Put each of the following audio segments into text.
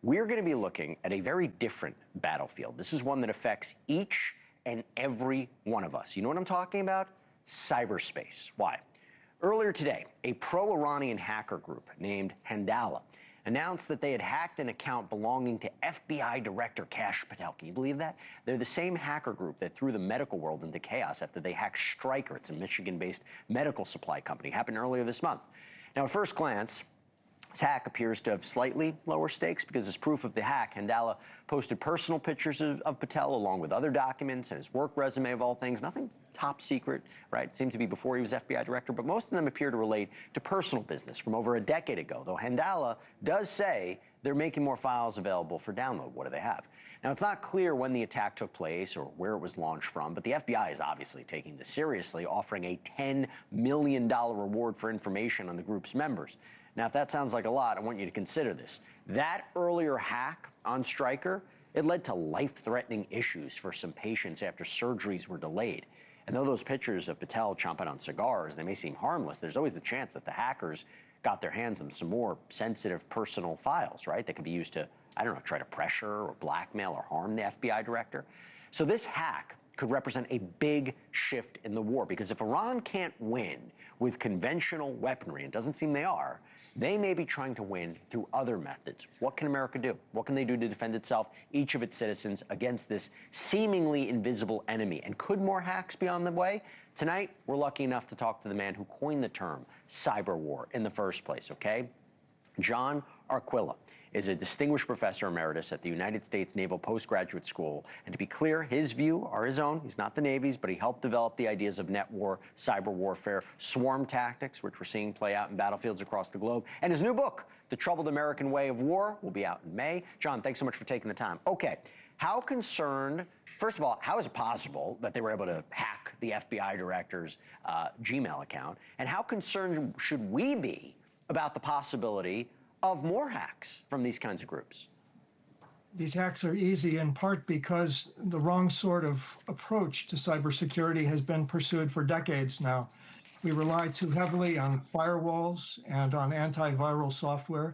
we're going to be looking at a very different battlefield. This is one that affects each and every one of us. You know what I'm talking about? Cyberspace. Why? Earlier today, a pro-Iranian hacker group named Handala announced that they had hacked an account belonging to FBI Director Kash Patel. Can you believe that? They're the same hacker group that threw the medical world into chaos after they hacked Stryker. It's a Michigan-based medical supply company. It happened earlier this month. Now, at first glance, this hack appears to have slightly lower stakes because as proof of the hack, Handala posted personal pictures of Patel along with other documents and his work resume of all things. Nothing top secret, right? It seemed to be before he was FBI director, but most of them appear to relate to personal business from over a decade ago, though Handala does say they're making more files available for download. What do they have? Now, it's not clear when the attack took place or where it was launched from, but the FBI is obviously taking this seriously, offering a $10 million reward for information on the group's members. Now, if that sounds like a lot, I want you to consider this. That earlier hack on Stryker, it led to life-threatening issues for some patients after surgeries were delayed. And though those pictures of Patel chomping on cigars, they may seem harmless, there's always the chance that the hackers got their hands on some more sensitive personal files, right? That could be used to, I don't know, try to pressure or blackmail or harm the FBI director. So this hack could represent a big shift in the war, because if Iran can't win with conventional weaponry, and it doesn't seem they are, they may be trying to win through other methods. What can America do? What can they do to defend itself, each of its citizens, against this seemingly invisible enemy? And could more hacks be on the way? Tonight, we're lucky enough to talk to the man who coined the term cyber war in the first place, okay? John Arquilla is a distinguished professor emeritus at the United States Naval Postgraduate School. And to be clear, his view are his own. He's not the Navy's, but he helped develop the ideas of net war, cyber warfare, swarm tactics, which we're seeing play out in battlefields across the globe. And his new book, The Troubled American Way of War, will be out in May. John, thanks so much for taking the time. Okay, how concerned, first of all, how is it possible that they were able to hack the FBI director's Gmail account? And how concerned should we be about the possibility of more hacks from these kinds of groups? These hacks are easy in part because the wrong sort of approach to cybersecurity has been pursued for decades now. We rely too heavily on firewalls and on antiviral software,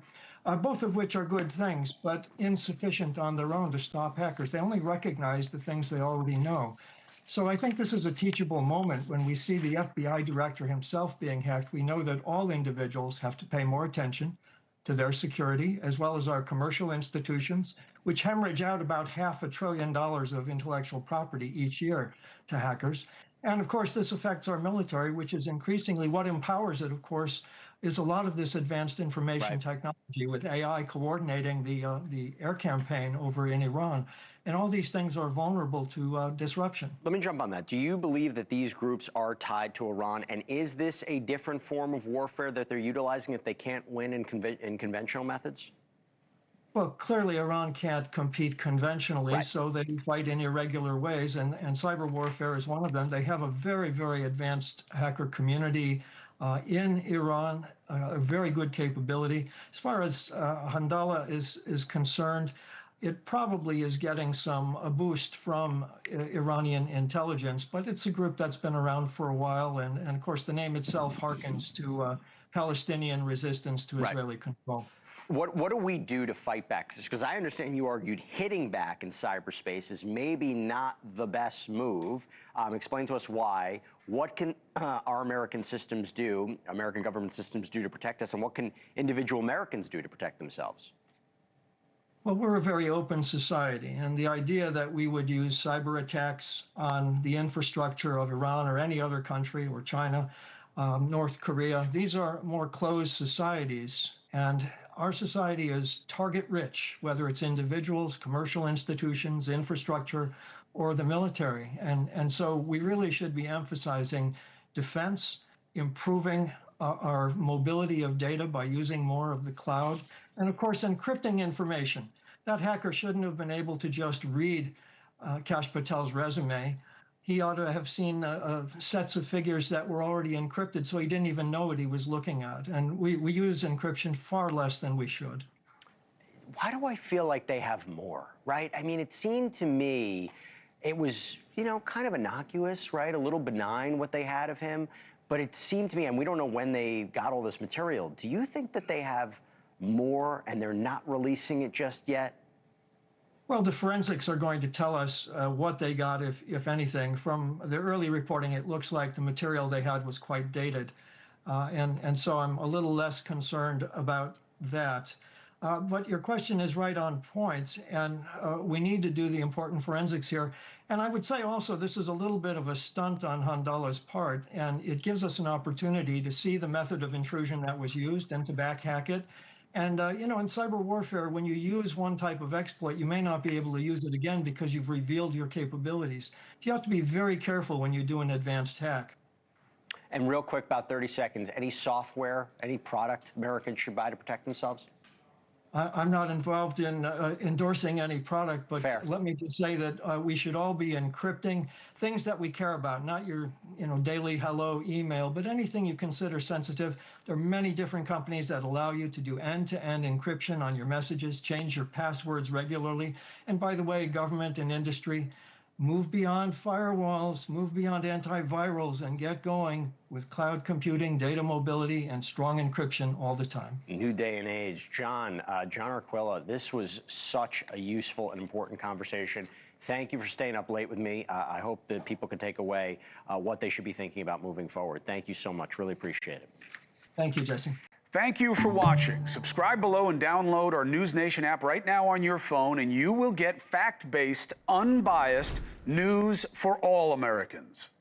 both of which are good things, but insufficient on their own to stop hackers. They only recognize the things they already know. So I think this is a teachable moment. When we see the FBI director himself being hacked, we know that all individuals have to pay more attention to their security, as well as our commercial institutions, which hemorrhage out about $500 billion of intellectual property each year to hackers. And of course, this affects our military, which is increasingly what empowers it, of course, is a lot of this advanced information technology with AI coordinating the air campaign over in Iran. And all these things are vulnerable to disruption. Let me jump on that. Do you believe that these groups are tied to Iran? And is this a different form of warfare that they're utilizing if they can't win in conventional methods? Well, clearly Iran can't compete conventionally, so they fight in irregular ways, and cyber warfare is one of them. They have a very, very advanced hacker community in Iran, a very good capability. As far as Handala is concerned, it probably is getting a boost from Iranian intelligence, but it's a group that's been around for a while, and of course the name itself harkens to Palestinian resistance to Israeli control. What do we do to fight back? Because I understand you argued hitting back in cyberspace is maybe not the best move. Explain to us why. What can our American systems do, American government systems do to protect us, and what can individual Americans do to protect themselves? Well, we're a very open society, and the idea that we would use cyber attacks on the infrastructure of Iran or any other country, or China, North Korea, these are more closed societies, and our society is target-rich, whether it's individuals, commercial institutions, infrastructure, or the military. And so we really should be emphasizing defense, improving our mobility of data by using more of the cloud, and of course, encrypting information. That hacker shouldn't have been able to just read Kash Patel's resume. He ought to have seen sets of figures that were already encrypted, so he didn't even know what he was looking at. And we use encryption far less than we should. Why do I feel like they have more, right? I mean, it seemed to me it was, you know, kind of innocuous, right? A little benign what they had of him. But it seemed to me, and we don't know when they got all this material, do you think that they have more and they're not releasing it just yet? Well, the forensics are going to tell us what they got, if anything. From the early reporting, it looks like the material they had was quite dated. And so I'm a little less concerned about that. But your question is right on point, and we need to do the important forensics here. And I would say also this is a little bit of a stunt on Handala's part, and it gives us an opportunity to see the method of intrusion that was used and to backhack it. And you know, in cyber warfare, when you use one type of exploit, you may not be able to use it again because you've revealed your capabilities. You have to be very careful when you do an advanced hack. And real quick, about 30 seconds, any software, any product Americans should buy to protect themselves? I'm not involved in endorsing any product, but Fair. let me just say that we should all be encrypting things that we care about, not your daily hello email, but anything you consider sensitive. There are many different companies that allow you to do end-to-end encryption on your messages, change your passwords regularly. And by the way, government and industry, move beyond firewalls, move beyond antivirals, and get going with cloud computing, data mobility, and strong encryption all the time. New day and age. John Arquilla, this was such a useful and important conversation. Thank you for staying up late with me. I hope that people can take away what they should be thinking about moving forward. Thank you so much. Really appreciate it. Thank you, Jesse. Thank you for watching. Subscribe below and download our NewsNation app right now on your phone, and you will get fact-based, unbiased news for all Americans.